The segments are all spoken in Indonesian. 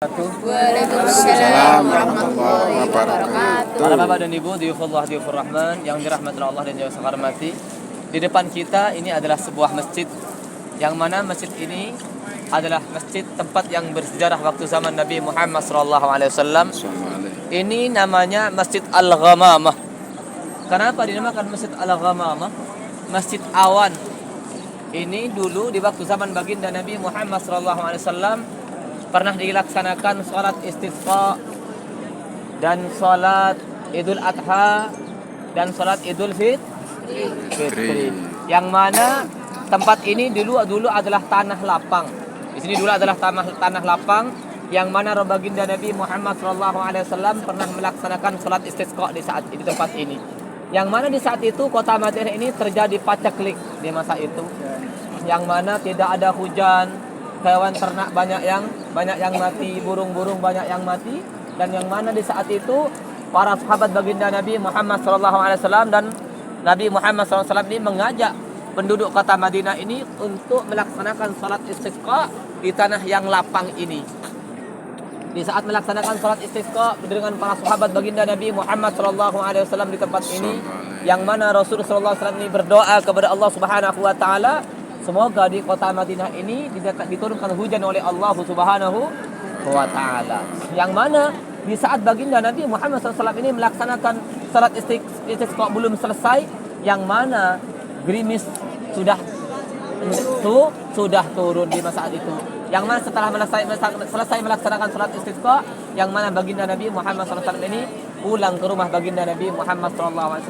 Waalaikumsalam warahmatullahi wabarakatuh. Para bapak dan ibu, diyufullah diyufur rahman yang dirahmati Allah dan yang saya hormati. Di depan kita ini adalah sebuah masjid, yang mana masjid ini adalah masjid tempat yang bersejarah waktu zaman Nabi Muhammad SAW. Ini namanya Masjid Al-Ghamamah. Kenapa dinamakan Masjid Al-Ghamamah? Masjid awan. Ini dulu di waktu zaman baginda Nabi Muhammad SAW pernah dilaksanakan sholat istisqa dan sholat Idul Adha dan sholat Idul Fitri. Yang mana tempat ini dulu adalah tanah lapang. Di sini dulu adalah tanah lapang, yang mana baginda Nabi Muhammad SAW pernah melaksanakan sholat istisqa di tempat ini. Yang mana di saat itu kota Madinah ini terjadi paceklik di masa itu, yang mana tidak ada hujan, hewan ternak banyak yang mati, burung-burung banyak yang mati, dan yang mana di saat itu para sahabat baginda Nabi Muhammad SAW dan Nabi Muhammad SAW ini mengajak penduduk kota Madinah ini untuk melaksanakan sholat istisqa di tanah yang lapang ini. Di saat melaksanakan sholat istisqa dengan para sahabat baginda Nabi Muhammad SAW di tempat ini, yang mana Rasulullah SAW ini berdoa kepada Allah Subhanahu Wa Taala, semoga di kota Madinah ini diturunkan hujan oleh Allah Subhanahu wa Ta'ala. Yang mana di saat baginda Nabi Muhammad SAW ini melaksanakan salat istisqa belum selesai, yang mana gerimis sudah turun di masa itu. Yang mana setelah selesai melaksanakan salat istisqa, yang mana baginda Nabi Muhammad SAW ini pulang ke rumah baginda Nabi Muhammad SAW,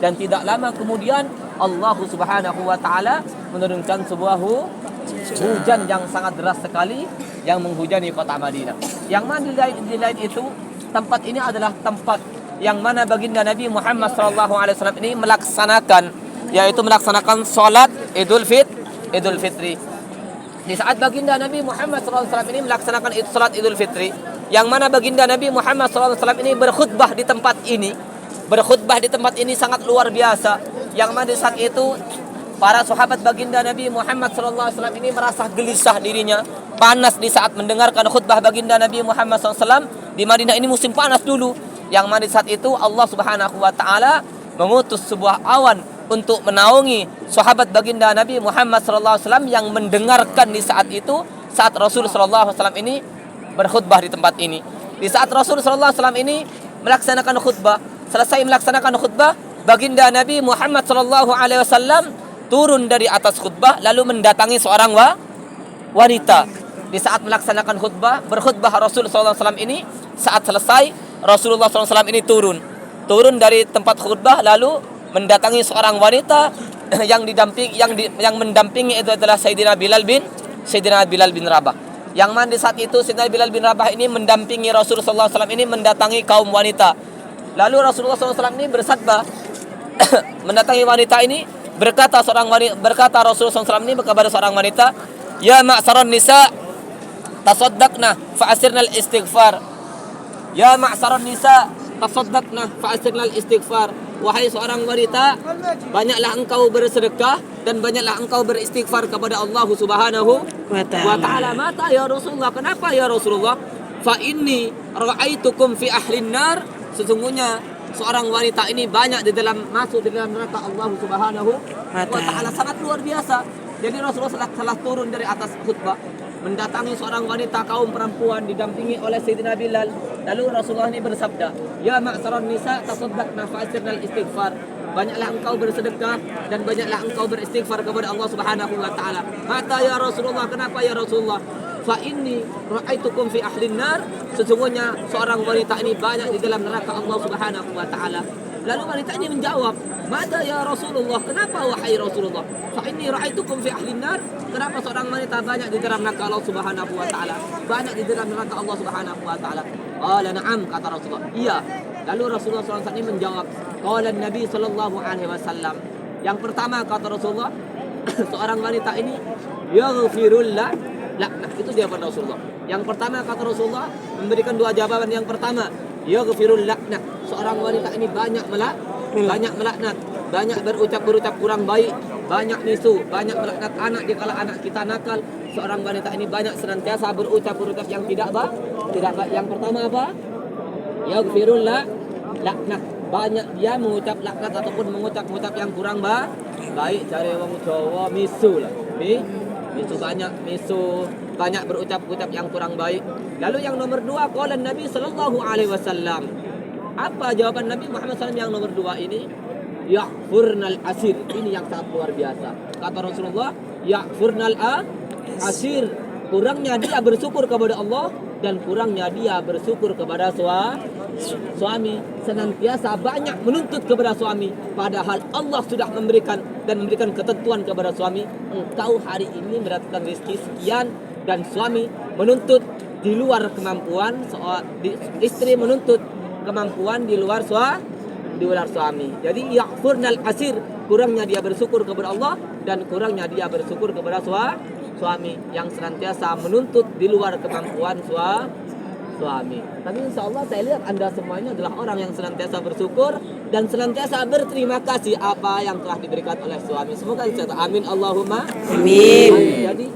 dan tidak lama kemudian Allah Subhanahu wa Ta'ala menurunkan sebuah hujan yang sangat deras sekali yang menghujani kota Madinah. Yang mana di lain itu, tempat ini adalah tempat yang mana baginda Nabi Muhammad SAW ini melaksanakan sholat Idul Fitri. Di saat baginda Nabi Muhammad SAW ini melaksanakan sholat Idul Fitri, yang mana baginda Nabi Muhammad SAW ini berkhutbah di tempat ini. Berkhutbah di tempat ini sangat luar biasa, yang mana di saat itu para sahabat baginda Nabi Muhammad SAW ini merasa gelisah dirinya, panas di saat mendengarkan khutbah baginda Nabi Muhammad SAW. Di Madinah ini musim panas dulu, yang mana di saat itu Allah Subhanahu Wa Ta'ala mengutus sebuah awan untuk menaungi sahabat baginda Nabi Muhammad SAW yang mendengarkan di saat itu, saat Rasul SAW ini berkhutbah di tempat ini. Di saat Rasul SAW ini melaksanakan khutbah, selesai melaksanakan khutbah, baginda Nabi Muhammad SAW turun dari atas khutbah lalu mendatangi seorang wanita. Di saat melaksanakan khutbah, berkhutbah Rasul SAW ini, saat selesai Rasulullah SAW ini turun dari tempat khutbah lalu mendatangi seorang wanita yang mendampingi itu adalah Sayyidina Bilal bin Rabah. Yang mana di saat itu Sayyidina Bilal bin Rabah ini mendampingi Rasulullah SAW ini mendatangi kaum wanita. Lalu Rasulullah SAW ini bersabda mendatangi wanita ini, berkata Rasulullah SAW ini kepada seorang wanita, "Ya ma'saran nisa, tasaddaqna fa'asirnal istighfar." Ya ma'saran nisa, tasaddaqna fa'asirnal istighfar. Wahai seorang wanita, banyaklah engkau bersedekah dan banyaklah engkau beristighfar kepada Allah Subhanahu wa Ta'ala. Mata ya Rasulullah, kenapa ya Rasulullah? Fa inni ra'aitukum fi ahlin nar. Sesungguhnya seorang wanita ini banyak masuk di dalam neraka Allah Subhanahu wa Ta'ala. Sangat luar biasa. Jadi Rasulullah telah turun dari atas khutbah, mendatangi seorang wanita kaum perempuan didampingi oleh Sayyidina Bilal. Lalu Rasulullah ini bersabda, "Ya ma'saran nisa, tasaddaqna fa'asirnal istighfar." Banyaklah engkau bersedekah dan banyaklah engkau beristighfar kepada Allah Subhanahu wa Ta'ala. Mata ya Rasulullah, kenapa ya Rasulullah? Fa inni ra'aitukum fi ahlin nar. Sesungguhnya seorang wanita ini banyak di dalam neraka Allah Subhanahu wa Ta'ala. Lalu wanita ini menjawab, "Mada ya Rasulullah, kenapa wahai Rasulullah? Fa inni ra'aitukum fi ahlin nar." Kenapa seorang wanita banyak di dalam neraka Allah Subhanahu wa Ta'ala? Banyak di dalam neraka Allah Subhanahu wa Ta'ala. Qala na'am, kata Rasulullah. Iya. Lalu Rasulullah SAW ini menjawab, qala Nabi sallallahu alaihi wasallam. Yang pertama kata Rasulullah, seorang wanita ini yaghfirul laknah. Itu jawaban Rasulullah. Yang pertama kata Rasulullah memberikan dua jawaban. Yang pertama, yaghfirul laknah. Seorang wanita ini banyak melaknat, banyak berucap kurang baik, banyak nisu, banyak melaknat anak dikala anak kita nakal, seorang wanita ini banyak senantiasa berucap yang tidak baik. Yang pertama apa? Yaghfirullah laknat. Banyak dia mengucap laknat ataupun mengucap yang kurang baik. Cari wong Jawa misu lah. Misu banyak berucap yang kurang baik. Lalu yang nomor 2, qala Nabi sallallahu alaihi wasallam. Apa jawaban Nabi Muhammad SAW yang nomor 2 ini? Ya'furnal asir. Ini yang sangat luar biasa. Kata Rasulullah, ya'furnal asir. Kurangnya dia bersyukur kepada Allah dan kurangnya dia bersyukur kepada suami. Senantiasa banyak menuntut kepada suami, padahal Allah sudah memberikan ketentuan kepada suami. Engkau hari ini mendapatkan rezeki sekian, dan suami menuntut di luar kemampuan, istri menuntut kemampuan di luar suami. Jadi ya'furnal asir, kurangnya dia bersyukur kepada Allah dan kurangnya dia bersyukur kepada suami yang senantiasa menuntut di luar kemampuan suami. Tapi insya Allah saya lihat Anda semuanya adalah orang yang senantiasa bersyukur dan senantiasa berterima kasih apa yang telah diberikan oleh suami. Semoga insya Allah, amin Allahumma amin. Jadi